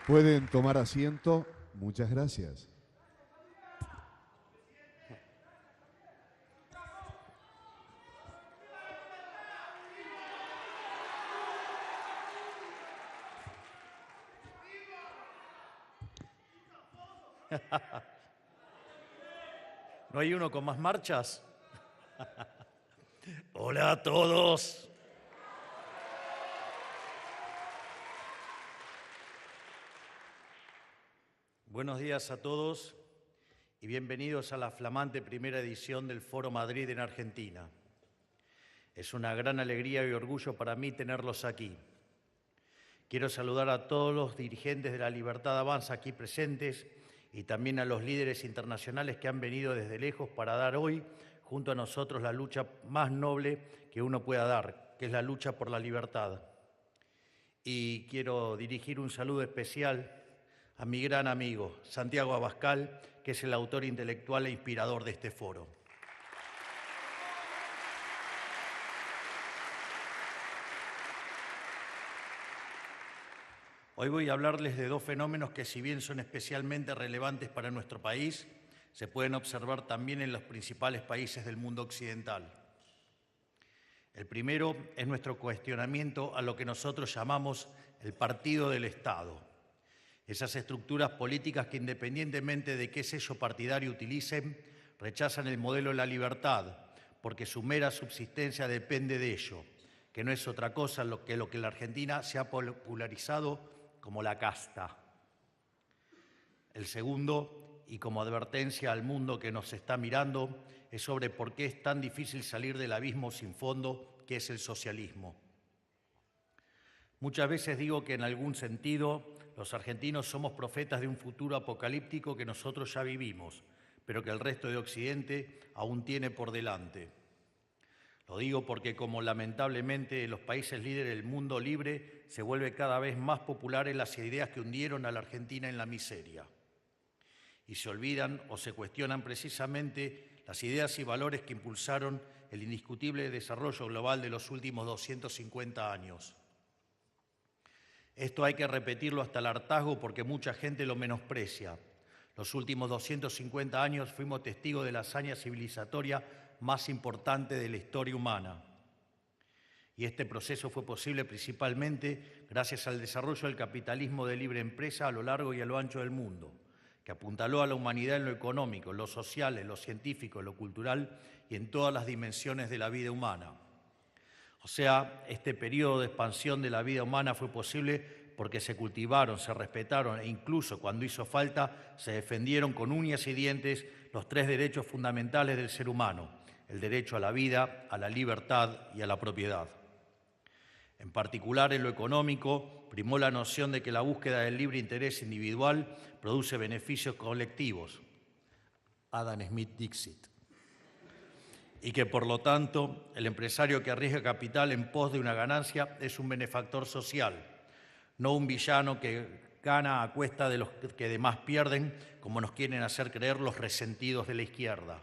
Pueden tomar asiento. Muchas gracias. ¿No hay uno con más marchas? Hola a todos. Buenos días a todos y bienvenidos a la flamante primera edición del Foro Madrid en Argentina. Es una gran alegría y orgullo para mí tenerlos aquí. Quiero saludar a todos los dirigentes de La Libertad Avanza aquí presentes y también a los líderes internacionales que han venido desde lejos para dar hoy, junto a nosotros, la lucha más noble que uno pueda dar, que es la lucha por la libertad. Y quiero dirigir un saludo especial a mi gran amigo, Santiago Abascal, que es el autor intelectual e inspirador de este foro. Hoy voy a hablarles de dos fenómenos que, si bien son especialmente relevantes para nuestro país, se pueden observar también en los principales países del mundo occidental. El primero es nuestro cuestionamiento a lo que nosotros llamamos el partido del Estado. Esas estructuras políticas que, independientemente de qué sello partidario utilicen, rechazan el modelo de la libertad, porque su mera subsistencia depende de ello, que no es otra cosa que lo que en la Argentina se ha popularizado como la casta. El segundo, y como advertencia al mundo que nos está mirando, es sobre por qué es tan difícil salir del abismo sin fondo que es el socialismo. Muchas veces digo que en algún sentido los argentinos somos profetas de un futuro apocalíptico que nosotros ya vivimos, pero que el resto de Occidente aún tiene por delante. Lo digo porque, como lamentablemente en los países líderes del mundo libre, se vuelve cada vez más populares las ideas que hundieron a la Argentina en la miseria. Y se olvidan o se cuestionan precisamente las ideas y valores que impulsaron el indiscutible desarrollo global de los últimos 250 años. Esto hay que repetirlo hasta el hartazgo porque mucha gente lo menosprecia. Los últimos 250 años fuimos testigos de la hazaña civilizatoria más importante de la historia humana. Y este proceso fue posible principalmente gracias al desarrollo del capitalismo de libre empresa a lo largo y a lo ancho del mundo, que apuntaló a la humanidad en lo económico, en lo social, en lo científico, en lo cultural y en todas las dimensiones de la vida humana. O sea, este periodo de expansión de la vida humana fue posible porque se cultivaron, se respetaron e incluso, cuando hizo falta, se defendieron con uñas y dientes los tres derechos fundamentales del ser humano: el derecho a la vida, a la libertad y a la propiedad. En particular, en lo económico, primó la noción de que la búsqueda del libre interés individual produce beneficios colectivos. Adam Smith Dixit. Y que, por lo tanto, el empresario que arriesga capital en pos de una ganancia es un benefactor social, no un villano que gana a cuesta de los que demás pierden, como nos quieren hacer creer los resentidos de la izquierda.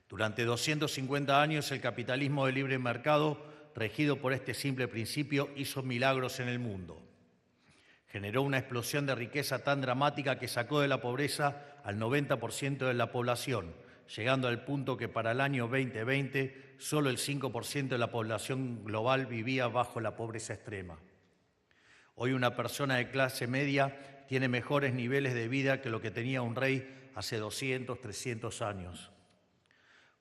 Durante 250 años, el capitalismo de libre mercado, regido por este simple principio, hizo milagros en el mundo. Generó una explosión de riqueza tan dramática que sacó de la pobreza al 90% de la población, llegando al punto que para el año 2020 solo el 5% de la población global vivía bajo la pobreza extrema. Hoy una persona de clase media tiene mejores niveles de vida que lo que tenía un rey hace 200, 300 años.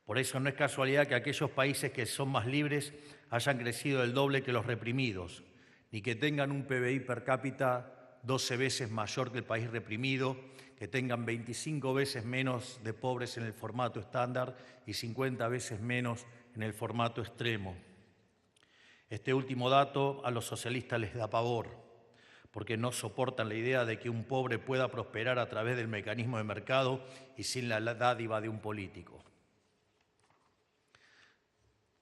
Por eso no es casualidad que aquellos países que son más libres hayan crecido el doble que los reprimidos, ni que tengan un PBI per cápita 12 veces mayor que el país reprimido, que tengan 25 veces menos de pobres en el formato estándar y 50 veces menos en el formato extremo. Este último dato a los socialistas les da pavor, porque no soportan la idea de que un pobre pueda prosperar a través del mecanismo de mercado y sin la dádiva de un político.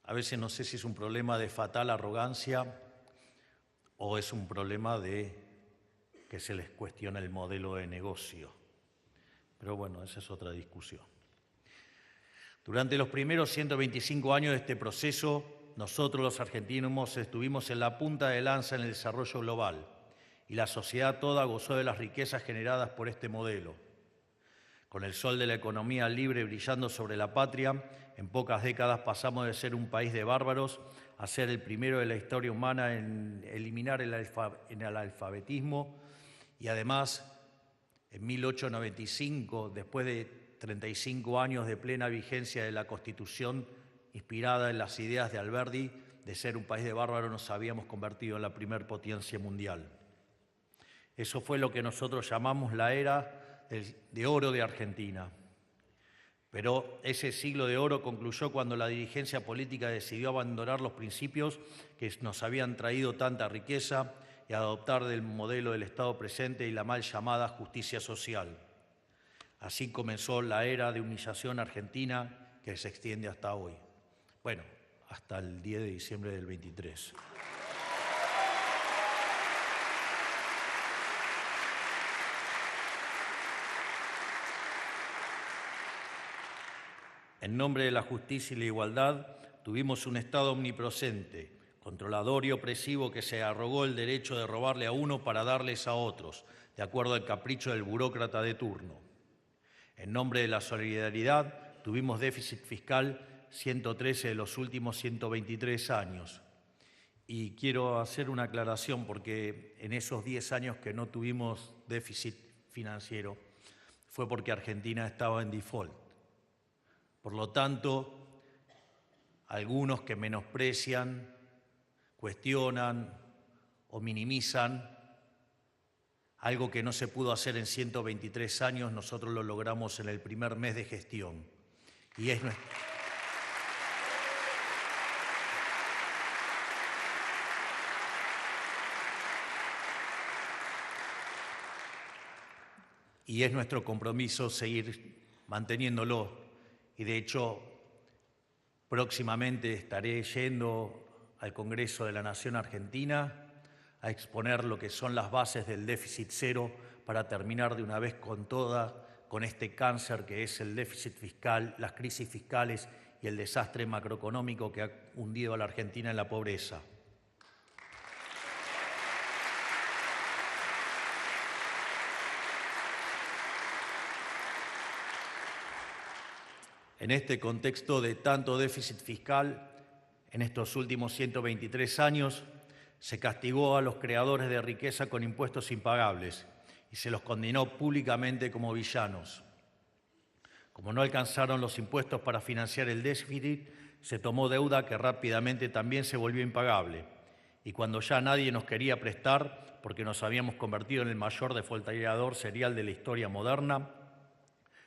A veces no sé si es un problema de fatal arrogancia o es un problema de que se les cuestiona el modelo de negocio. Pero bueno, esa es otra discusión. Durante los primeros 125 años de este proceso, nosotros los argentinos estuvimos en la punta de lanza en el desarrollo global y la sociedad toda gozó de las riquezas generadas por este modelo. Con el sol de la economía libre brillando sobre la patria, en pocas décadas pasamos de ser un país de bárbaros a ser el primero de la historia humana en eliminar el alfabetismo y además, en 1895, después de 35 años de plena vigencia de la Constitución, inspirada en las ideas de Alberdi, de ser un país de bárbaros nos habíamos convertido en la primer potencia mundial. Eso fue lo que nosotros llamamos la era de oro de Argentina. Pero ese siglo de oro concluyó cuando la dirigencia política decidió abandonar los principios que nos habían traído tanta riqueza y adoptar del modelo del Estado presente y la mal llamada justicia social. Así comenzó la era de humillación argentina que se extiende hasta hoy. Bueno, hasta el 10 de diciembre del 23. En nombre de la justicia y la igualdad, tuvimos un Estado omnipresente, controlador y opresivo que se arrogó el derecho de robarle a uno para darles a otros, de acuerdo al capricho del burócrata de turno. En nombre de la solidaridad, tuvimos déficit fiscal 113 de los últimos 123 años. Y quiero hacer una aclaración porque en esos 10 años que no tuvimos déficit financiero fue porque Argentina estaba en default. Por lo tanto, algunos que menosprecian, cuestionan o minimizan algo que no se pudo hacer en 123 años, nosotros lo logramos en el primer mes de gestión. Y es nuestro compromiso seguir manteniéndolo. Y de hecho, próximamente estaré yendo al Congreso de la Nación Argentina a exponer lo que son las bases del déficit cero para terminar de una vez con este cáncer que es el déficit fiscal, las crisis fiscales y el desastre macroeconómico que ha hundido a la Argentina en la pobreza. En este contexto de tanto déficit fiscal, en estos últimos 123 años, se castigó a los creadores de riqueza con impuestos impagables y se los condenó públicamente como villanos. Como no alcanzaron los impuestos para financiar el déficit, se tomó deuda que rápidamente también se volvió impagable. Y cuando ya nadie nos quería prestar, porque nos habíamos convertido en el mayor defaultador serial de la historia moderna,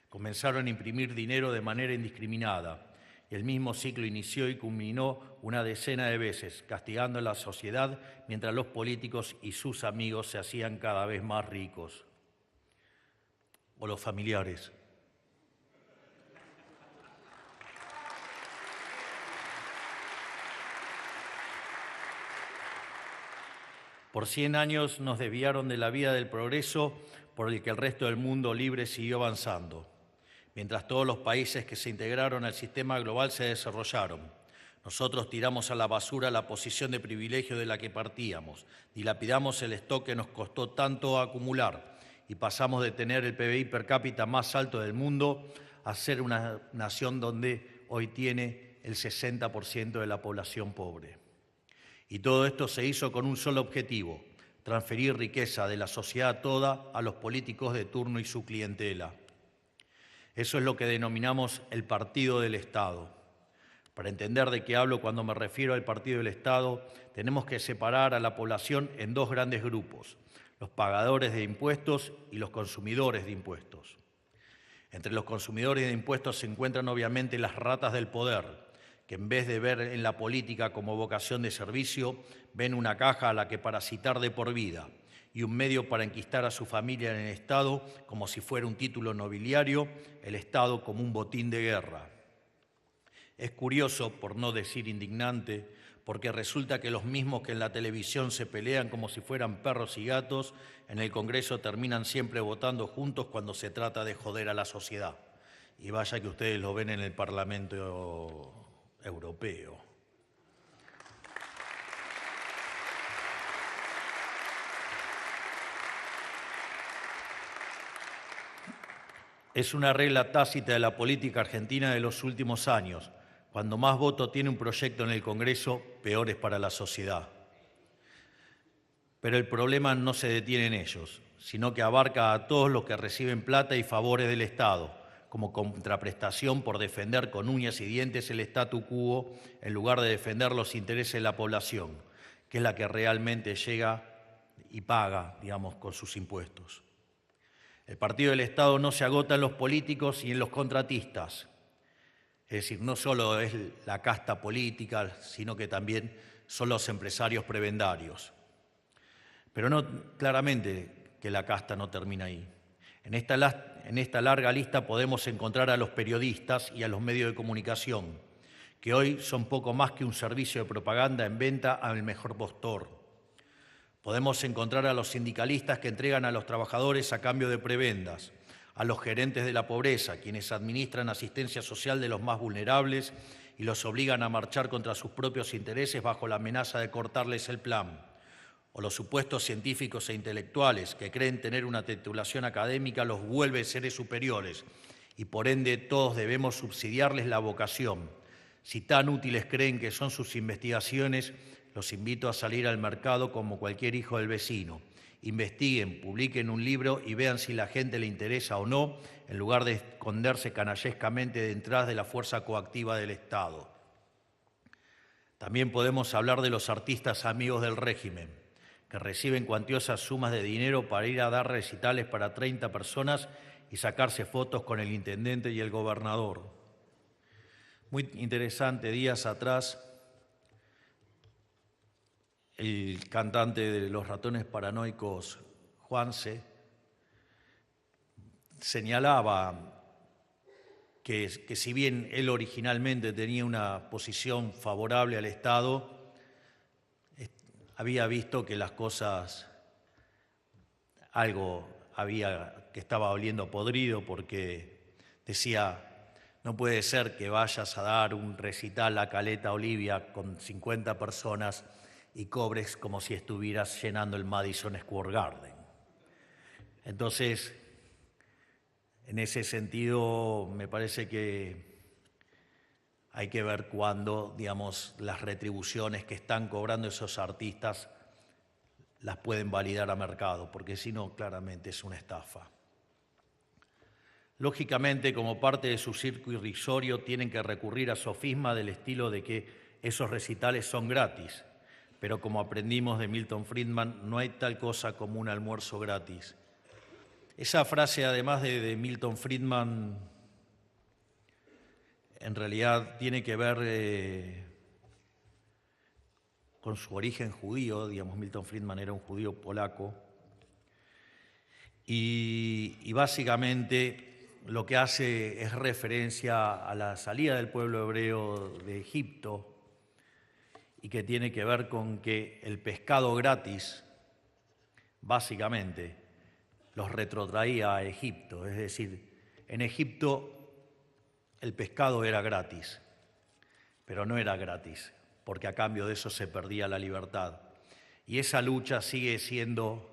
comenzaron a imprimir dinero de manera indiscriminada. Y el mismo ciclo inició y culminó una decena de veces, castigando a la sociedad mientras los políticos y sus amigos se hacían cada vez más ricos. O los familiares. Por 100 años nos desviaron de la vía del progreso por el que el resto del mundo libre siguió avanzando, mientras todos los países que se integraron al sistema global se desarrollaron. Nosotros tiramos a la basura la posición de privilegio de la que partíamos, dilapidamos el stock que nos costó tanto acumular y pasamos de tener el PBI per cápita más alto del mundo a ser una nación donde hoy tiene el 60% de la población pobre. Y todo esto se hizo con un solo objetivo: transferir riqueza de la sociedad toda a los políticos de turno y su clientela. Eso es lo que denominamos el partido del Estado. Para entender de qué hablo cuando me refiero al partido del Estado, tenemos que separar a la población en dos grandes grupos: los pagadores de impuestos y los consumidores de impuestos. Entre los consumidores de impuestos se encuentran obviamente las ratas del poder, que en vez de ver en la política como vocación de servicio, ven una caja a la que parasitar de por vida y un medio para enquistar a su familia en el Estado como si fuera un título nobiliario, el Estado como un botín de guerra. Es curioso, por no decir indignante, porque resulta que los mismos que en la televisión se pelean como si fueran perros y gatos, en el Congreso terminan siempre votando juntos cuando se trata de joder a la sociedad. Y vaya que ustedes lo ven en el Parlamento Europeo. Es una regla tácita de la política argentina de los últimos años. Cuando más voto tiene un proyecto en el Congreso, peor es para la sociedad. Pero el problema no se detiene en ellos, sino que abarca a todos los que reciben plata y favores del Estado, como contraprestación por defender con uñas y dientes el statu quo en lugar de defender los intereses de la población, que es la que realmente llega y paga, digamos, con sus impuestos. El partido del Estado no se agota en los políticos y en los contratistas. Es decir, no solo es la casta política, sino que también son los empresarios prebendarios. Pero no, claramente que la casta no termina ahí. En esta larga lista podemos encontrar a los periodistas y a los medios de comunicación, que hoy son poco más que un servicio de propaganda en venta al mejor postor. Podemos encontrar a los sindicalistas que entregan a los trabajadores a cambio de prebendas, a los gerentes de la pobreza, quienes administran asistencia social de los más vulnerables y los obligan a marchar contra sus propios intereses bajo la amenaza de cortarles el plan, o los supuestos científicos e intelectuales que creen tener una titulación académica los vuelve seres superiores y por ende todos debemos subsidiarles la vocación. Si tan útiles creen que son sus investigaciones, los invito a salir al mercado como cualquier hijo del vecino. Investiguen, publiquen un libro y vean si la gente le interesa o no, en lugar de esconderse canallescamente detrás de la fuerza coactiva del Estado. También podemos hablar de los artistas amigos del régimen, que reciben cuantiosas sumas de dinero para ir a dar recitales para 30 personas y sacarse fotos con el intendente y el gobernador. Muy interesante, días atrás, el cantante de Los Ratones Paranoicos, Juanse, señalaba que si bien él originalmente tenía una posición favorable al Estado, había visto que las cosas, algo había que estaba oliendo podrido, porque decía, no puede ser que vayas a dar un recital a Caleta Olivia con 50 personas y cobres como si estuvieras llenando el Madison Square Garden. Entonces, en ese sentido, me parece que hay que ver cuándo, digamos, las retribuciones que están cobrando esos artistas las pueden validar a mercado, porque si no, claramente es una estafa. Lógicamente, como parte de su circo irrisorio, tienen que recurrir a sofismas del estilo de que esos recitales son gratis, pero como aprendimos de Milton Friedman, no hay tal cosa como un almuerzo gratis. Esa frase, además de Milton Friedman, en realidad tiene que ver con su origen judío. Digamos, Milton Friedman era un judío polaco, y básicamente lo que hace es referencia a la salida del pueblo hebreo de Egipto, y que tiene que ver con que el pescado gratis, básicamente, los retrotraía a Egipto. Es decir, en Egipto el pescado era gratis, pero no era gratis, porque a cambio de eso se perdía la libertad. Y esa lucha sigue siendo,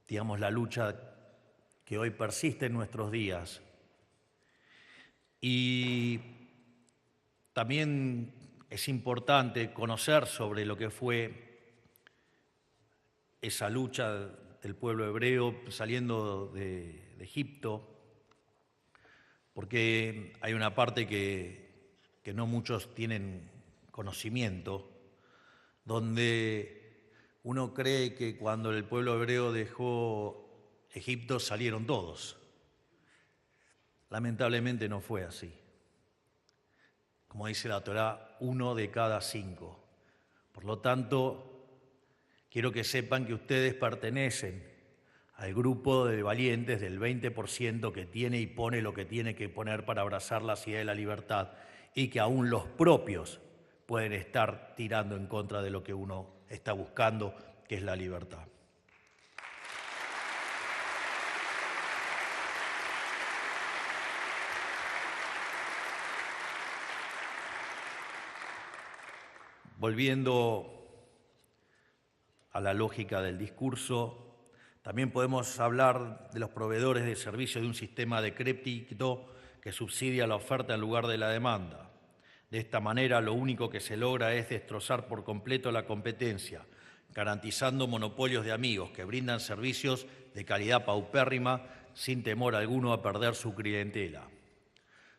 digamos, la lucha que hoy persiste en nuestros días. Y también es importante conocer sobre lo que fue esa lucha del pueblo hebreo saliendo de Egipto, porque hay una parte que no muchos tienen conocimiento, donde uno cree que cuando el pueblo hebreo dejó Egipto salieron todos. Lamentablemente no fue así. Como dice la Torá, 1 de cada 5. Por lo tanto, quiero que sepan que ustedes pertenecen al grupo de valientes del 20% que tiene y pone lo que tiene que poner para abrazar la idea de la libertad, y que aún los propios pueden estar tirando en contra de lo que uno está buscando, que es la libertad. Volviendo a la lógica del discurso, También podemos hablar de los proveedores de servicios de un sistema decrépito que subsidia la oferta en lugar de la demanda. De esta manera, lo único que se logra es destrozar por completo la competencia, garantizando monopolios de amigos que brindan servicios de calidad paupérrima sin temor alguno a perder su clientela.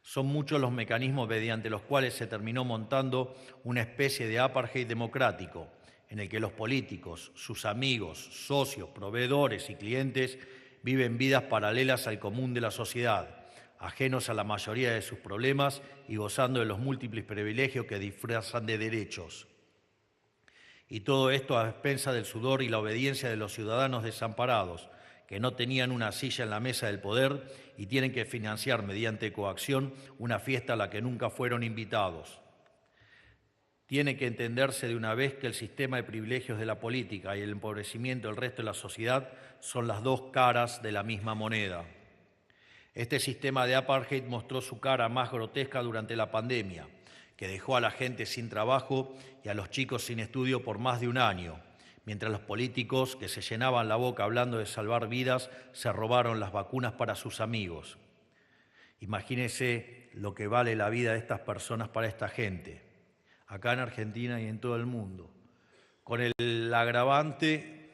Son muchos los mecanismos mediante los cuales se terminó montando una especie de apartheid democrático, en el que los políticos, sus amigos, socios, proveedores y clientes viven vidas paralelas al común de la sociedad, ajenos a la mayoría de sus problemas y gozando de los múltiples privilegios que disfrazan de derechos. Y todo esto a expensas del sudor y la obediencia de los ciudadanos desamparados, que no tenían una silla en la mesa del poder y tienen que financiar mediante coacción una fiesta a la que nunca fueron invitados. Tiene que entenderse de una vez que el sistema de privilegios de la política y el empobrecimiento del resto de la sociedad son las dos caras de la misma moneda. Este sistema de apartheid mostró su cara más grotesca durante la pandemia, que dejó a la gente sin trabajo y a los chicos sin estudio por más de un año, mientras los políticos que se llenaban la boca hablando de salvar vidas se robaron las vacunas para sus amigos. Imagínense lo que vale la vida de estas personas para esta gente, acá en Argentina y en todo el mundo, con el agravante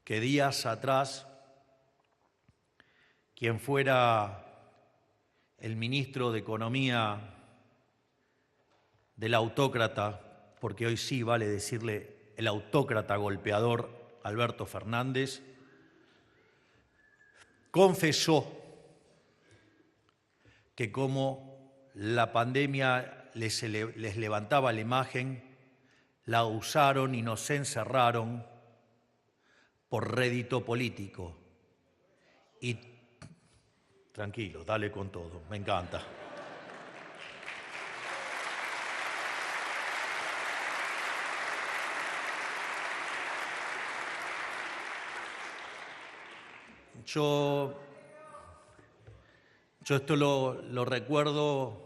que días atrás quien fuera el ministro de Economía del autócrata, porque hoy sí vale decirle el autócrata golpeador Alberto Fernández, confesó que como la pandemia les levantaba la imagen, la usaron y nos encerraron por rédito político. Y tranquilo, dale con todo, me encanta. Yo esto lo recuerdo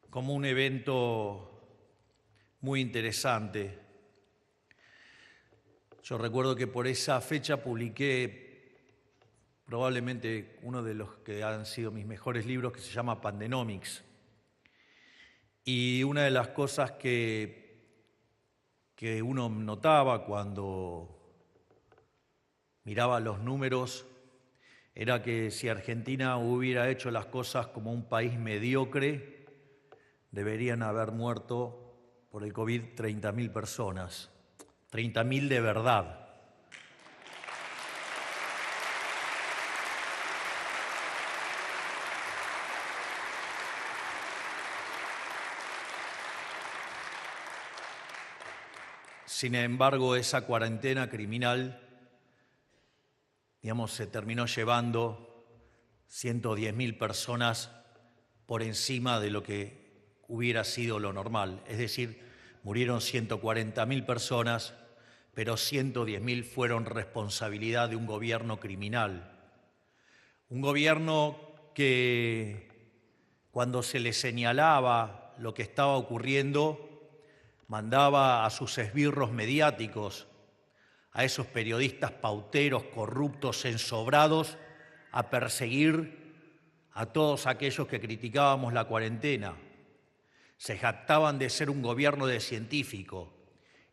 como un evento muy interesante. Yo recuerdo que por esa fecha publiqué probablemente uno de los que han sido mis mejores libros, que se llama Pandenomics. Y una de las cosas que uno notaba cuando miraba los números era que si Argentina hubiera hecho las cosas como un país mediocre, deberían haber muerto por el COVID 30.000 personas, 30.000 de verdad. Sin embargo, esa cuarentena criminal, se terminó llevando 110.000 personas por encima de lo que hubiera sido lo normal. Es decir, murieron 140.000 personas, pero 110.000 fueron responsabilidad de un gobierno criminal. Un gobierno que, cuando se le señalaba lo que estaba ocurriendo, mandaba a sus esbirros mediáticos, a esos periodistas pauteros, corruptos, ensobrados, a perseguir a todos aquellos que criticábamos la cuarentena. Se jactaban de ser un gobierno de científico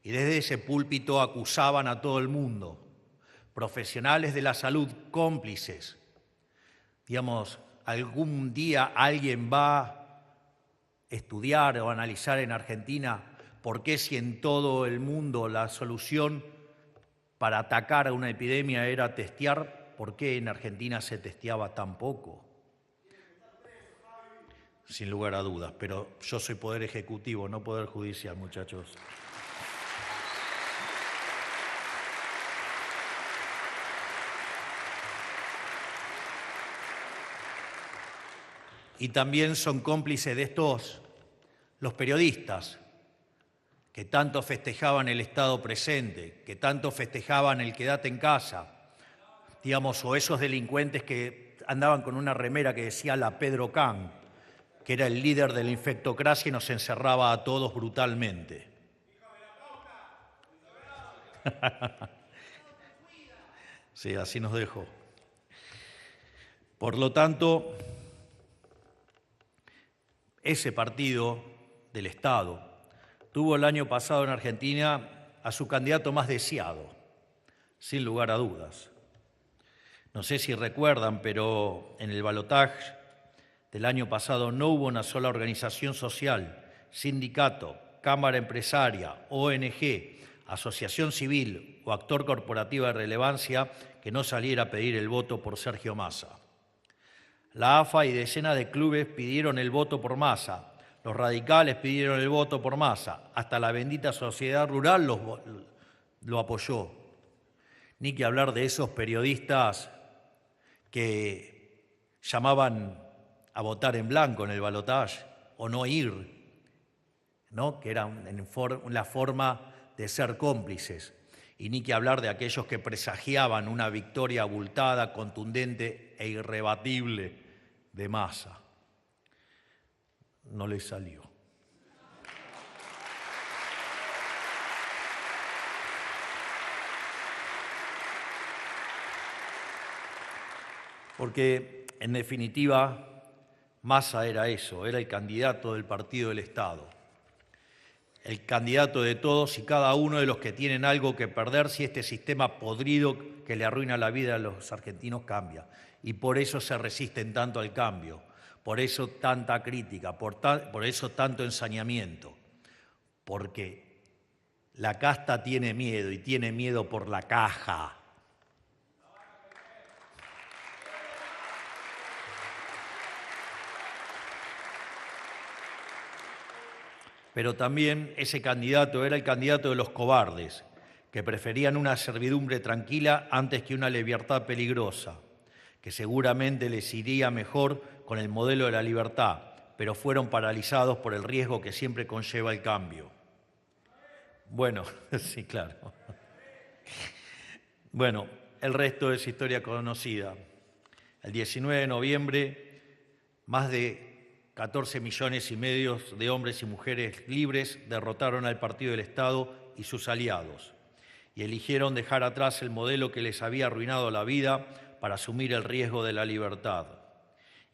y desde ese púlpito acusaban a todo el mundo, profesionales de la salud cómplices. Algún día alguien va a estudiar o analizar en Argentina por qué, si en todo el mundo la solución para atacar a una epidemia era testear, ¿por qué en Argentina se testeaba tan poco? Sin lugar a dudas, pero yo soy poder ejecutivo, no poder judicial, muchachos. Y también son cómplices de estos los periodistas, que tanto festejaban el Estado presente, que tanto festejaban el quédate en casa, o esos delincuentes que andaban con una remera que decía la Pedro Can, que era el líder de la infectocracia y nos encerraba a todos brutalmente. Sí, así nos dejó. Por lo tanto, ese partido del Estado tuvo el año pasado en Argentina a su candidato más deseado, sin lugar a dudas. No sé si recuerdan, pero en el balotaje del año pasado no hubo una sola organización social, sindicato, cámara empresaria, ONG, asociación civil o actor corporativo de relevancia que no saliera a pedir el voto por Sergio Massa. La AFA y decenas de clubes pidieron el voto por Massa, los radicales pidieron el voto por Massa, hasta la bendita sociedad rural lo apoyó. Ni que hablar de esos periodistas que llamaban a votar en blanco en el balotaje o no ir, ¿no? Que era la forma de ser cómplices. Y ni que hablar de aquellos que presagiaban una victoria abultada, contundente e irrebatible de Massa. No les salió. Porque, en definitiva, Massa era eso, era el candidato del Partido del Estado. El candidato de todos y cada uno de los que tienen algo que perder si este sistema podrido que le arruina la vida a los argentinos cambia. Y por eso se resisten tanto al cambio, por eso tanta crítica, por eso tanto ensañamiento. Porque la casta tiene miedo y tiene miedo por la caja. Pero también ese candidato era el candidato de los cobardes, que preferían una servidumbre tranquila antes que una libertad peligrosa, que seguramente les iría mejor con el modelo de la libertad, pero fueron paralizados por el riesgo que siempre conlleva el cambio. Bueno, sí, claro. Bueno, el resto es historia conocida. El 19 de noviembre, más de 14,5 millones de hombres y mujeres libres derrotaron al Partido del Estado y sus aliados y eligieron dejar atrás el modelo que les había arruinado la vida para asumir el riesgo de la libertad,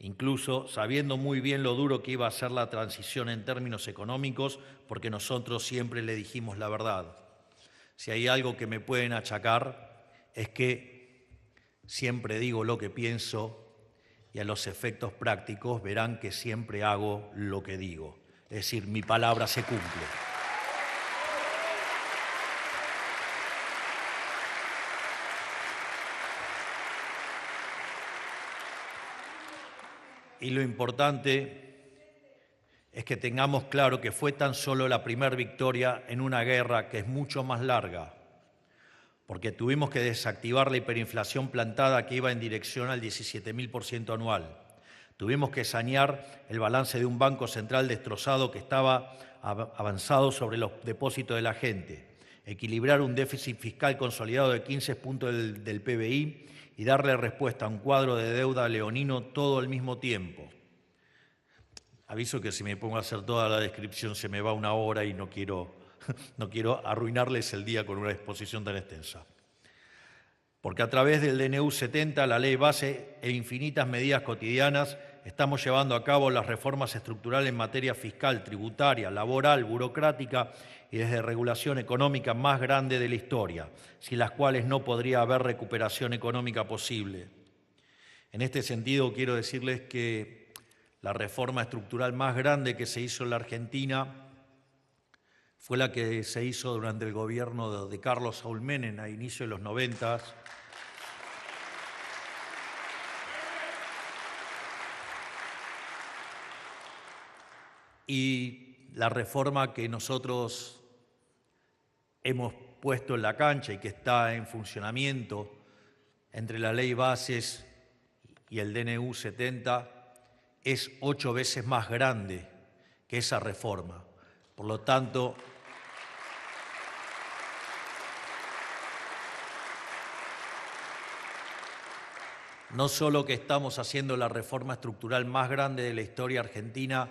incluso sabiendo muy bien lo duro que iba a ser la transición en términos económicos, porque nosotros siempre le dijimos la verdad. Si hay algo que me pueden achacar es que siempre digo lo que pienso y a los efectos prácticos verán que siempre hago lo que digo. Es decir, mi palabra se cumple. Y lo importante es que tengamos claro que fue tan solo la primera victoria en una guerra que es mucho más larga, porque tuvimos que desactivar la hiperinflación plantada que iba en dirección al 17.000% anual. Tuvimos que sanear el balance de un banco central destrozado que estaba avanzado sobre los depósitos de la gente, equilibrar un déficit fiscal consolidado de 15 puntos del PBI y darle respuesta a un cuadro de deuda leonino todo al mismo tiempo. Aviso que si me pongo a hacer toda la descripción se me va una hora y no quiero arruinarles el día con una exposición tan extensa. Porque a través del DNU 70, la ley base e infinitas medidas cotidianas, estamos llevando a cabo las reformas estructurales en materia fiscal, tributaria, laboral, burocrática y desde regulación económica más grande de la historia, sin las cuales no podría haber recuperación económica posible. En este sentido, quiero decirles que la reforma estructural más grande que se hizo en la Argentina fue la que se hizo durante el gobierno de Carlos Saúl Menem a inicios de los 90. Y la reforma que nosotros hemos puesto en la cancha y que está en funcionamiento entre la ley bases y el DNU 70 es 8 veces más grande que esa reforma. Por lo tanto, no solo que estamos haciendo la reforma estructural más grande de la historia argentina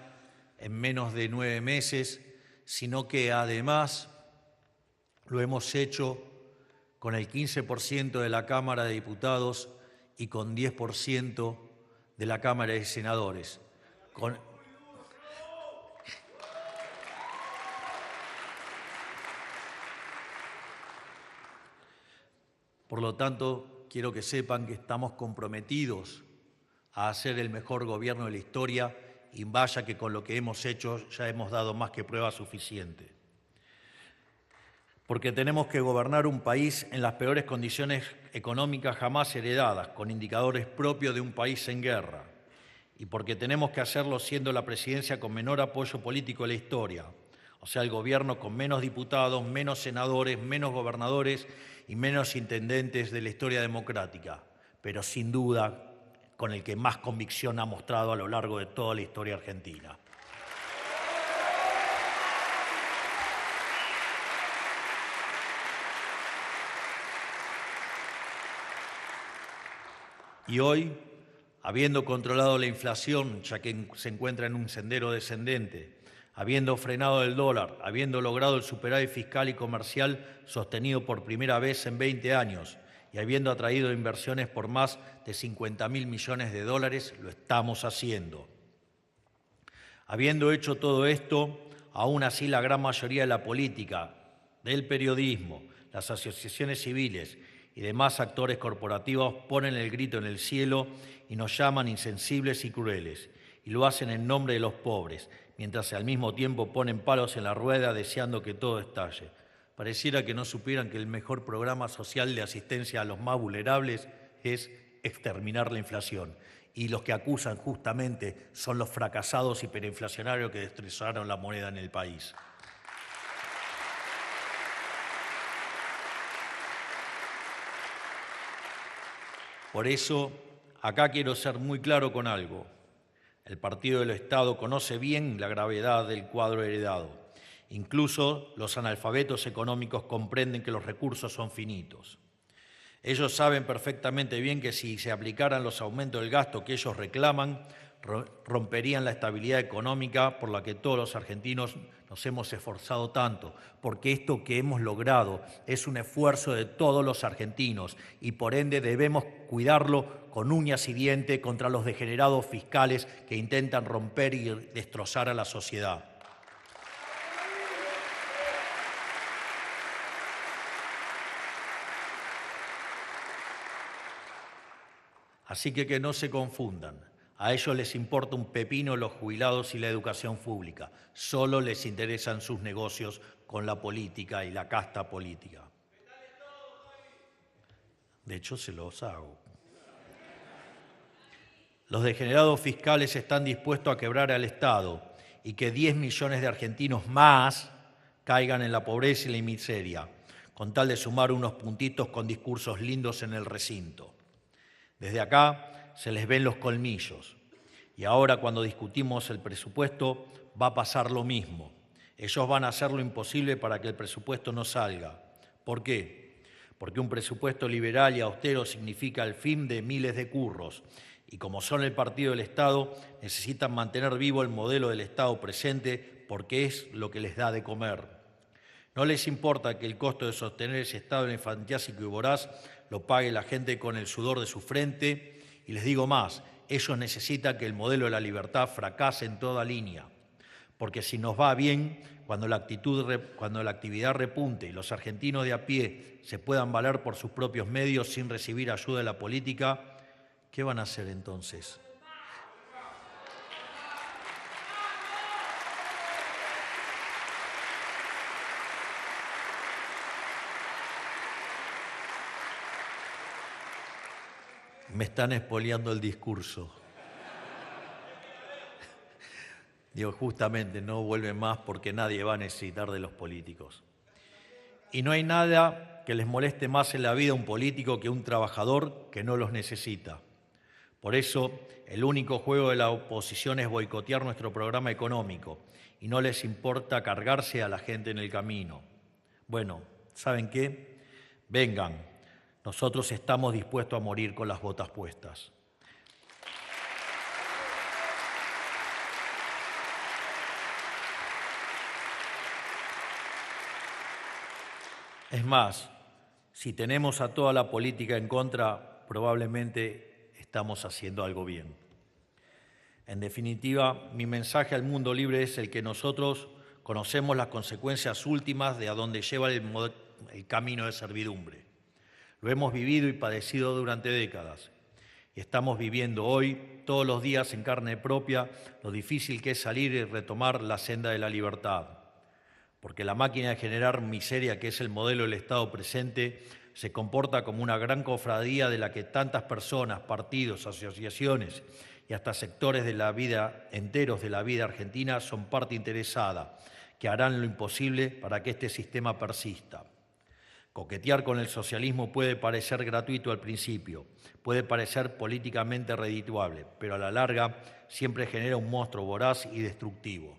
en menos de 9 meses, sino que además lo hemos hecho con el 15% de la Cámara de Diputados y con 10% de la Cámara de Senadores. Por lo tanto, quiero que sepan que estamos comprometidos a hacer el mejor gobierno de la historia y vaya que con lo que hemos hecho ya hemos dado más que prueba suficiente. Porque tenemos que gobernar un país en las peores condiciones económicas jamás heredadas, con indicadores propios de un país en guerra. Y porque tenemos que hacerlo siendo la presidencia con menor apoyo político de la historia, o sea, el gobierno con menos diputados, menos senadores, menos gobernadores y menos intendentes de la historia democrática, pero sin duda con el que más convicción ha mostrado a lo largo de toda la historia argentina. Y hoy, habiendo controlado la inflación, ya que se encuentra en un sendero descendente, habiendo frenado el dólar, habiendo logrado el superávit fiscal y comercial sostenido por primera vez en 20 años y habiendo atraído inversiones por más de 50.000 millones de dólares, lo estamos haciendo. Habiendo hecho todo esto, aún así la gran mayoría de la política, del periodismo, las asociaciones civiles y demás actores corporativos ponen el grito en el cielo y nos llaman insensibles y crueles, y lo hacen en nombre de los pobres, mientras al mismo tiempo ponen palos en la rueda deseando que todo estalle. Pareciera que no supieran que el mejor programa social de asistencia a los más vulnerables es exterminar la inflación. Y los que acusan justamente son los fracasados hiperinflacionarios que destrozaron la moneda en el país. Por eso, acá quiero ser muy claro con algo. El Partido del Estado conoce bien la gravedad del cuadro heredado. Incluso los analfabetos económicos comprenden que los recursos son finitos. Ellos saben perfectamente bien que si se aplicaran los aumentos del gasto que ellos reclaman, romperían la estabilidad económica por la que todos los argentinos nos hemos esforzado tanto, porque esto que hemos logrado es un esfuerzo de todos los argentinos y por ende debemos cuidarlo con uñas y dientes contra los degenerados fiscales que intentan romper y destrozar a la sociedad. Así que no se confundan. A ellos les importa un pepino los jubilados y la educación pública. Solo les interesan sus negocios con la política y la casta política. De hecho, se los hago. Los degenerados fiscales están dispuestos a quebrar al Estado y que 10 millones de argentinos más caigan en la pobreza y la miseria, con tal de sumar unos puntitos con discursos lindos en el recinto. Desde acá se les ven los colmillos. Y ahora cuando discutimos el presupuesto va a pasar lo mismo. Ellos van a hacer lo imposible para que el presupuesto no salga. ¿Por qué? Porque un presupuesto liberal y austero significa el fin de miles de curros. Y como son el partido del Estado, necesitan mantener vivo el modelo del Estado presente porque es lo que les da de comer. No les importa que el costo de sostener ese Estado infantiásico y voraz lo pague la gente con el sudor de su frente. Y les digo más, ellos necesitan que el modelo de la libertad fracase en toda línea. Porque si nos va bien, cuando la actividad repunte y los argentinos de a pie se puedan valer por sus propios medios sin recibir ayuda de la política, ¿qué van a hacer entonces? Me están espoleando el discurso. Digo, justamente no vuelven más porque nadie va a necesitar de los políticos. Y no hay nada que les moleste más en la vida a un político que un trabajador que no los necesita. Por eso, el único juego de la oposición es boicotear nuestro programa económico y no les importa cargarse a la gente en el camino. Bueno, ¿saben qué? Vengan. Nosotros estamos dispuestos a morir con las botas puestas. Es más, Si tenemos a toda la política en contra, probablemente estamos haciendo algo bien. En definitiva, mi mensaje al mundo libre es el que nosotros conocemos las consecuencias últimas de a dónde lleva el camino de servidumbre. Lo hemos vivido y padecido durante décadas. Y estamos viviendo hoy, todos los días en carne propia, lo difícil que es salir y retomar la senda de la libertad. Porque la máquina de generar miseria, que es el modelo del Estado presente, se comporta como una gran cofradía de la que tantas personas, partidos, asociaciones y hasta sectores de la vida, enteros de la vida argentina, son parte interesada, que harán lo imposible para que este sistema persista. Coquetear con el socialismo puede parecer gratuito al principio, puede parecer políticamente redituable, pero a la larga siempre genera un monstruo voraz y destructivo.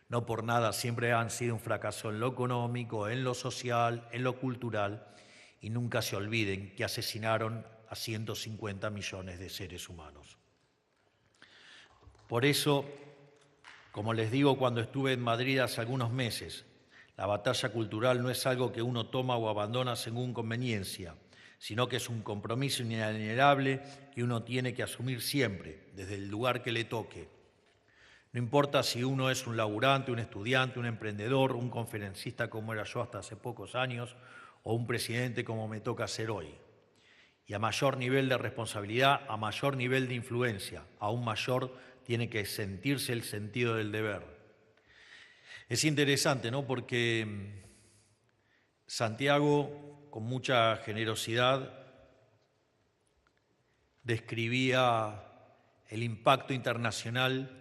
No por nada siempre han sido un fracaso en lo económico, en lo social, en lo cultural, y nunca se olviden que asesinaron a 150 millones de seres humanos. Por eso, como les digo cuando estuve en Madrid hace algunos meses, la batalla cultural no es algo que uno toma o abandona según conveniencia, sino que es un compromiso inalienable que uno tiene que asumir siempre, desde el lugar que le toque. No importa si uno es un laburante, un estudiante, un emprendedor, un conferencista como era yo hasta hace pocos años, o un presidente como me toca ser hoy. Y a mayor nivel de responsabilidad, a mayor nivel de influencia, aún mayor tiene que sentirse el sentido del deber. Es interesante, ¿no? Porque Santiago, con mucha generosidad, describía el impacto internacional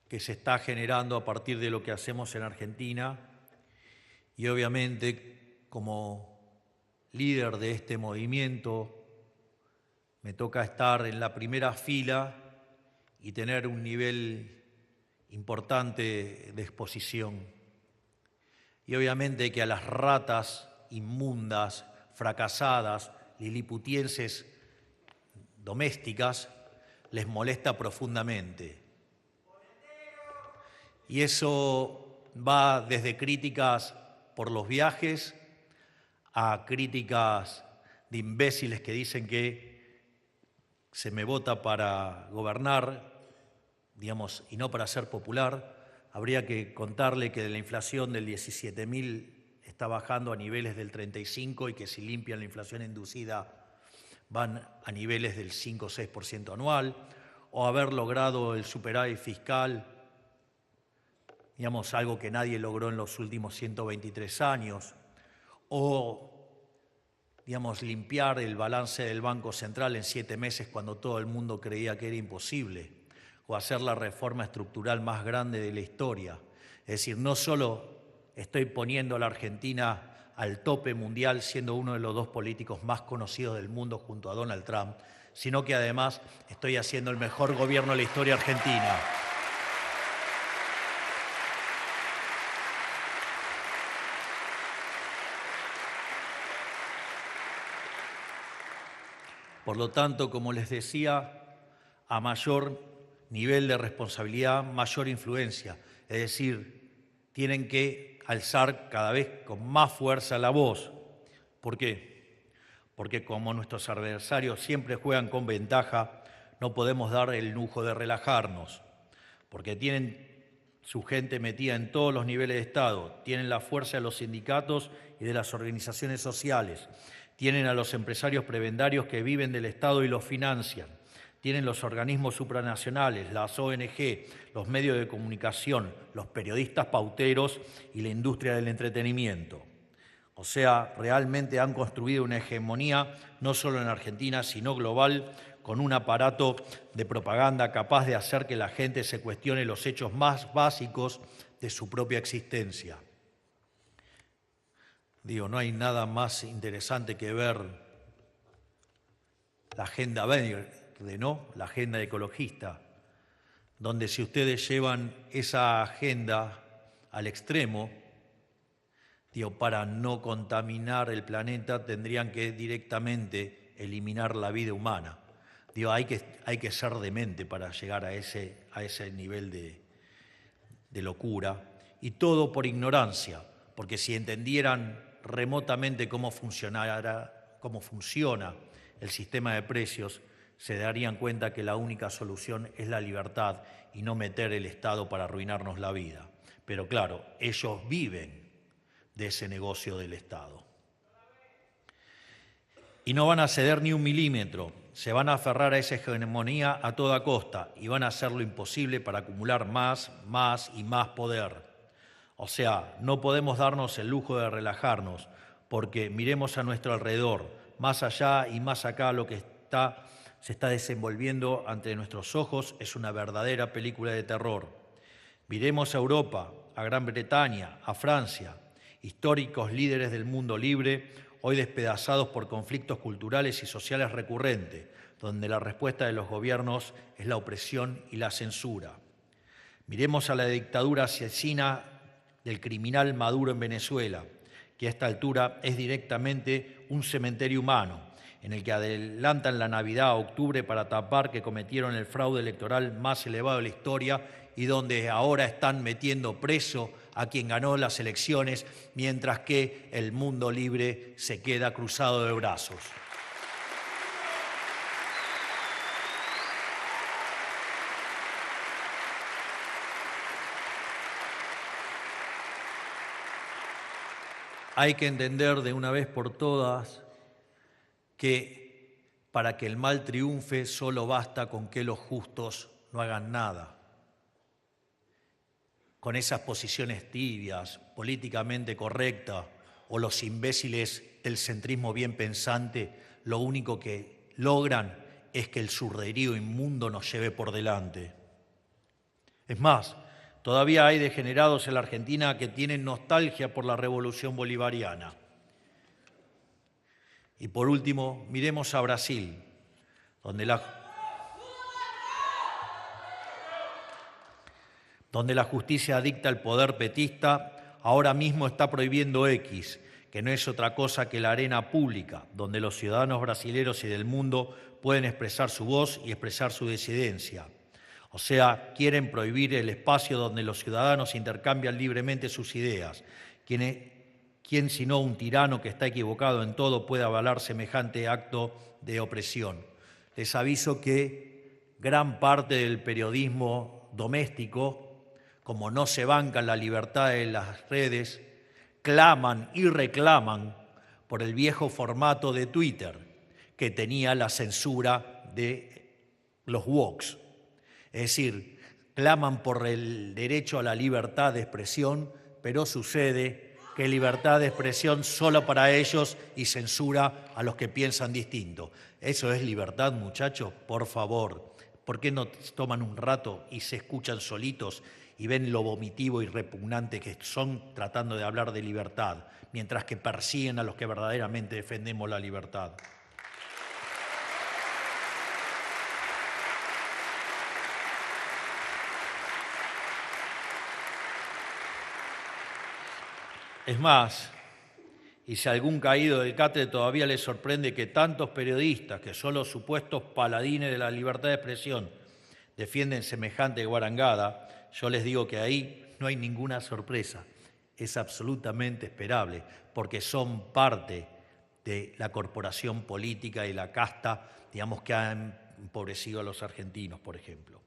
que se está generando a partir de lo que hacemos en Argentina y obviamente como líder de este movimiento me toca estar en la primera fila y tener un nivel importante de exposición. Y obviamente que a las ratas inmundas, fracasadas, liliputienses domésticas les molesta profundamente. Y eso va desde críticas por los viajes a críticas de imbéciles que dicen que se me vota para gobernar, digamos, y no para ser popular. Habría que contarle que la inflación del 17.000 está bajando a niveles del 35 y que si limpian la inflación inducida van a niveles del 5 o 6% anual, o haber logrado el superávit fiscal, digamos, algo que nadie logró en los últimos 123 años, o, digamos, limpiar el balance del Banco Central en 7 meses cuando todo el mundo creía que era imposible, o hacer la reforma estructural más grande de la historia. Es decir, no solo estoy poniendo a la Argentina al tope mundial, siendo uno de los 2 políticos más conocidos del mundo junto a Donald Trump, sino que además estoy haciendo el mejor gobierno de la historia argentina. Por lo tanto, como les decía, a mayor nivel de responsabilidad, mayor influencia. Es decir, tienen que alzar cada vez con más fuerza la voz. ¿Por qué? Porque como nuestros adversarios siempre juegan con ventaja, no podemos dar el lujo de relajarnos. Porque tienen su gente metida en todos los niveles de Estado, tienen la fuerza de los sindicatos y de las organizaciones sociales, tienen a los empresarios prebendarios que viven del Estado y los financian, tienen los organismos supranacionales, las ONG, los medios de comunicación, los periodistas pauteros y la industria del entretenimiento. O sea, realmente han construido una hegemonía no solo en Argentina, sino global, con un aparato de propaganda capaz de hacer que la gente se cuestione los hechos más básicos de su propia existencia. Digo, no hay nada más interesante que ver la agenda verde, ¿no? La agenda ecologista, donde si ustedes llevan esa agenda al extremo, digo, para no contaminar el planeta tendrían que directamente eliminar la vida humana. Digo, hay que ser demente para llegar a ese nivel de locura, y todo por ignorancia, porque si entendieran remotamente cómo funciona el sistema de precios, se darían cuenta que la única solución es la libertad y no meter el Estado para arruinarnos la vida. Pero claro, ellos viven de ese negocio del Estado. Y no van a ceder ni un milímetro, se van a aferrar a esa hegemonía a toda costa y van a hacer lo imposible para acumular más y más poder. O sea, no podemos darnos el lujo de relajarnos, porque miremos a nuestro alrededor, más allá y más acá, lo que se está desenvolviendo ante nuestros ojos es una verdadera película de terror. Miremos a Europa, a Gran Bretaña, a Francia, históricos líderes del mundo libre, hoy despedazados por conflictos culturales y sociales recurrentes, donde la respuesta de los gobiernos es la opresión y la censura. Miremos a la dictadura asesina del criminal Maduro en Venezuela, que a esta altura es directamente un cementerio humano, en el que adelantan la Navidad a octubre para tapar que cometieron el fraude electoral más elevado de la historia y donde ahora están metiendo preso a quien ganó las elecciones, mientras que el mundo libre se queda cruzado de brazos. Hay que entender de una vez por todas que para que el mal triunfe solo basta con que los justos no hagan nada. Con esas posiciones tibias, políticamente correctas, o los imbéciles del centrismo bien pensante, lo único que logran es que el zurderío inmundo nos lleve por delante. Es más, todavía hay degenerados en la Argentina que tienen nostalgia por la revolución bolivariana. Y por último, miremos a Brasil, donde la justicia dicta el poder petista, ahora mismo está prohibiendo X, que no es otra cosa que la arena pública, donde los ciudadanos brasileños y del mundo pueden expresar su voz y expresar su disidencia. O sea, quieren prohibir el espacio donde los ciudadanos intercambian libremente sus ideas. ¿Quién sino un tirano que está equivocado en todo puede avalar semejante acto de opresión? Les aviso que gran parte del periodismo doméstico, como no se bancan la libertad de las redes, claman y reclaman por el viejo formato de Twitter, que tenía la censura de los woks. Es decir, claman por el derecho a la libertad de expresión, pero sucede que libertad de expresión solo para ellos y censura a los que piensan distinto. ¿Eso es libertad, muchachos? Por favor, ¿por qué no toman un rato y se escuchan solitos y ven lo vomitivo y repugnante que son tratando de hablar de libertad, mientras que persiguen a los que verdaderamente defendemos la libertad? Es más, y si a algún caído del catre todavía les sorprende que tantos periodistas, que son los supuestos paladines de la libertad de expresión, defienden semejante guarangada, yo les digo que ahí no hay ninguna sorpresa. Es absolutamente esperable, porque son parte de la corporación política y la casta, digamos, que han empobrecido a los argentinos, por ejemplo.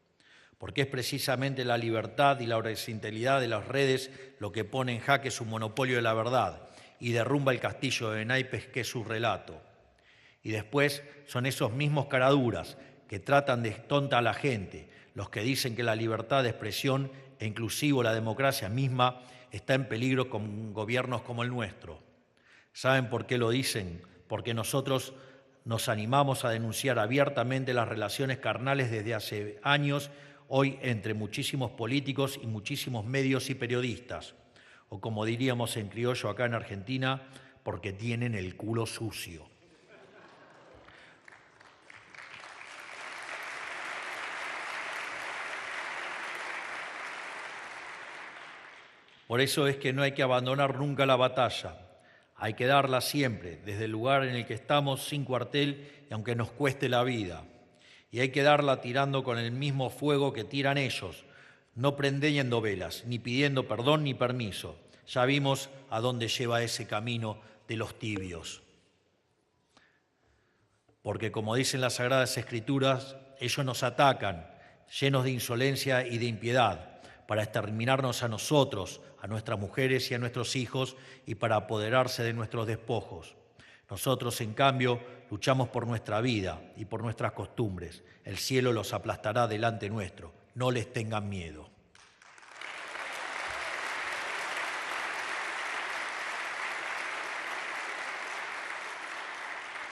Porque es precisamente la libertad y la horizontalidad de las redes lo que pone en jaque su monopolio de la verdad y derrumba el castillo de naipes que es su relato. Y después son esos mismos caraduras que tratan de tonta a la gente, los que dicen que la libertad de expresión e inclusive la democracia misma está en peligro con gobiernos como el nuestro. ¿Saben por qué lo dicen? Porque nosotros nos animamos a denunciar abiertamente las relaciones carnales desde hace años, hoy entre muchísimos políticos y muchísimos medios y periodistas, o como diríamos en criollo acá en Argentina, porque tienen el culo sucio. Por eso es que no hay que abandonar nunca la batalla, hay que darla siempre, desde el lugar en el que estamos, sin cuartel, y aunque nos cueste la vida. Y hay que darla tirando con el mismo fuego que tiran ellos, no prendiendo velas, ni pidiendo perdón ni permiso, Ya vimos a dónde lleva ese camino de los tibios. Porque como dicen las Sagradas Escrituras, ellos nos atacan, llenos de insolencia y de impiedad, para exterminarnos a nosotros, a nuestras mujeres y a nuestros hijos, y para apoderarse de nuestros despojos. Nosotros, en cambio, luchamos por nuestra vida y por nuestras costumbres. El cielo los aplastará delante nuestro. No les tengan miedo.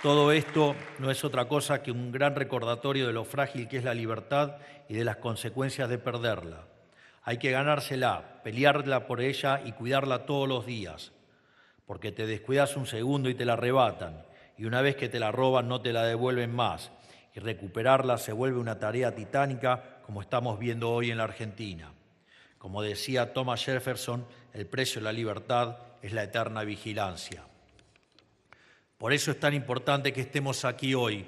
Todo esto no es otra cosa que un gran recordatorio de lo frágil que es la libertad y de las consecuencias de perderla. Hay que ganársela, pelearla por ella y cuidarla todos los días, porque te descuidas un segundo y te la arrebatan, y una vez que te la roban no te la devuelven más, y recuperarla se vuelve una tarea titánica como estamos viendo hoy en la Argentina. Como decía Thomas Jefferson, el precio de la libertad es la eterna vigilancia. Por eso es tan importante que estemos aquí hoy,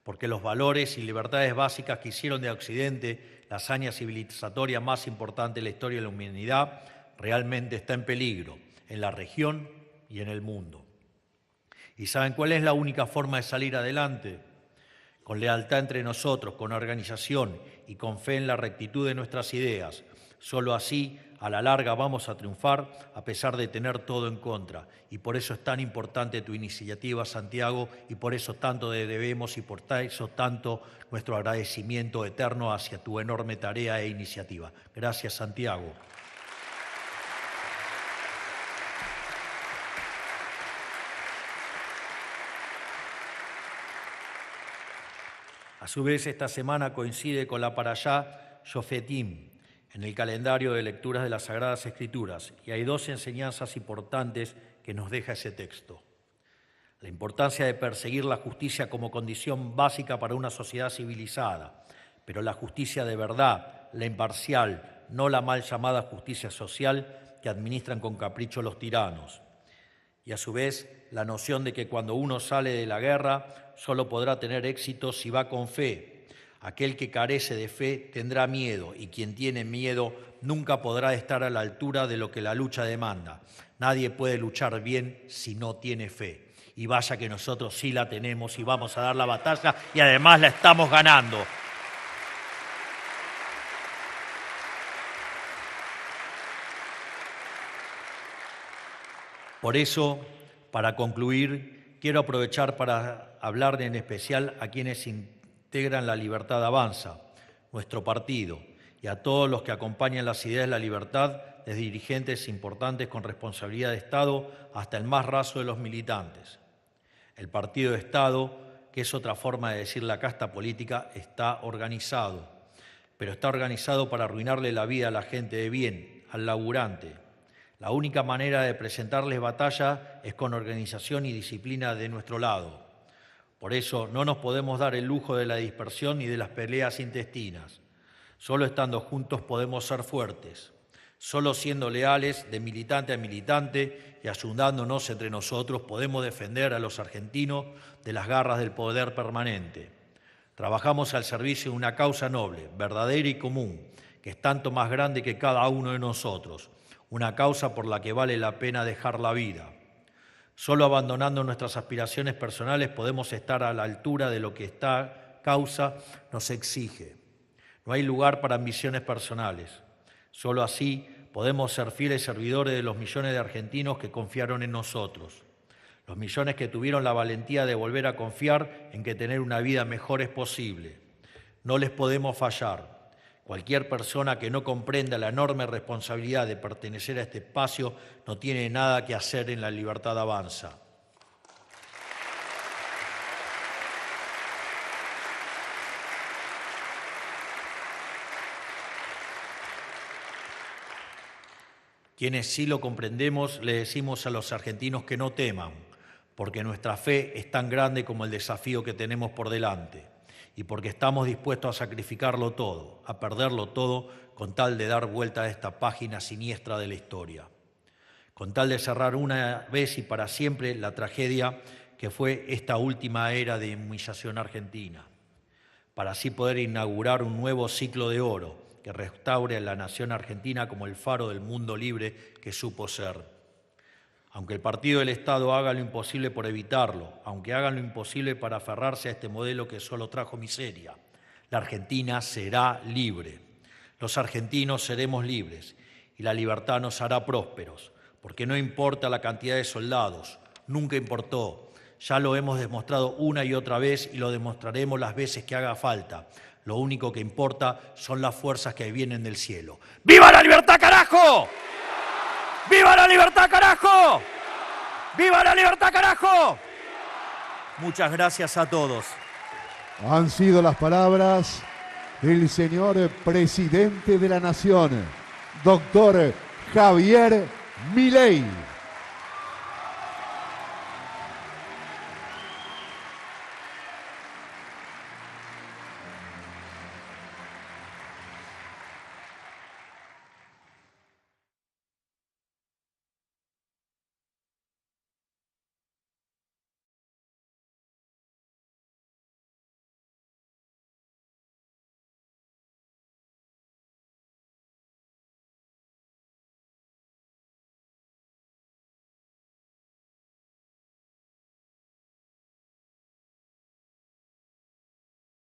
porque los valores y libertades básicas que hicieron de Occidente la hazaña civilizatoria más importante de la historia de la humanidad realmente está en peligro, en la región y en el mundo. ¿Y saben cuál es la única forma de salir adelante? Con lealtad entre nosotros, con organización y con fe en la rectitud de nuestras ideas. Solo así, a la larga, vamos a triunfar a pesar de tener todo en contra. Y por eso es tan importante tu iniciativa, Santiago, y por eso tanto te debemos y por eso tanto nuestro agradecimiento eterno hacia tu enorme tarea e iniciativa. Gracias, Santiago. A su vez, esta semana coincide con la Parashá Shofetim, en el calendario de lecturas de las Sagradas Escrituras, y hay dos enseñanzas importantes que nos deja ese texto. La importancia de perseguir la justicia como condición básica para una sociedad civilizada, pero la justicia de verdad, la imparcial, no la mal llamada justicia social que administran con capricho los tiranos. Y a su vez, la noción de que cuando uno sale de la guerra solo podrá tener éxito si va con fe. Aquel que carece de fe tendrá miedo y quien tiene miedo nunca podrá estar a la altura de lo que la lucha demanda. Nadie puede luchar bien si no tiene fe. Y vaya que nosotros sí la tenemos y vamos a dar la batalla y además la estamos ganando. Por eso, para concluir, quiero aprovechar para hablar en especial a quienes integran La Libertad Avanza, nuestro partido, y a todos los que acompañan las ideas de la libertad, desde dirigentes importantes con responsabilidad de Estado hasta el más raso de los militantes. El partido de Estado, que es otra forma de decir la casta política, está organizado, pero está organizado para arruinarle la vida a la gente de bien, al laburante. La única manera de presentarles batalla es con organización y disciplina de nuestro lado. Por eso no nos podemos dar el lujo de la dispersión ni de las peleas intestinas. Solo estando juntos podemos ser fuertes. Solo siendo leales de militante a militante y ayudándonos entre nosotros podemos defender a los argentinos de las garras del poder permanente. Trabajamos al servicio de una causa noble, verdadera y común, que es tanto más grande que cada uno de nosotros. Una causa por la que vale la pena dejar la vida. Solo abandonando nuestras aspiraciones personales podemos estar a la altura de lo que esta causa nos exige. No hay lugar para ambiciones personales. Solo así podemos ser fieles servidores de los millones de argentinos que confiaron en nosotros. Los millones que tuvieron la valentía de volver a confiar en que tener una vida mejor es posible. No les podemos fallar. Cualquier persona que no comprenda la enorme responsabilidad de pertenecer a este espacio no tiene nada que hacer en La Libertad Avanza. Quienes sí lo comprendemos, le decimos a los argentinos que no teman, porque nuestra fe es tan grande como el desafío que tenemos por delante. Y porque estamos dispuestos a sacrificarlo todo, a perderlo todo, con tal de dar vuelta a esta página siniestra de la historia. Con tal de cerrar una vez y para siempre la tragedia que fue esta última era de humillación argentina. Para así poder inaugurar un nuevo ciclo de oro, que restaure a la nación argentina como el faro del mundo libre que supo ser. Aunque el partido del Estado haga lo imposible por evitarlo, aunque hagan lo imposible para aferrarse a este modelo que solo trajo miseria, la Argentina será libre. Los argentinos seremos libres y la libertad nos hará prósperos, porque no importa la cantidad de soldados, nunca importó. Ya lo hemos demostrado una y otra vez y lo demostraremos las veces que haga falta. Lo único que importa son las fuerzas que vienen del cielo. ¡Viva la libertad, carajo! ¡Viva la libertad, carajo! ¡Viva la libertad, carajo! Muchas gracias a todos. Han sido las palabras del señor presidente de la Nación, doctor Javier Milei.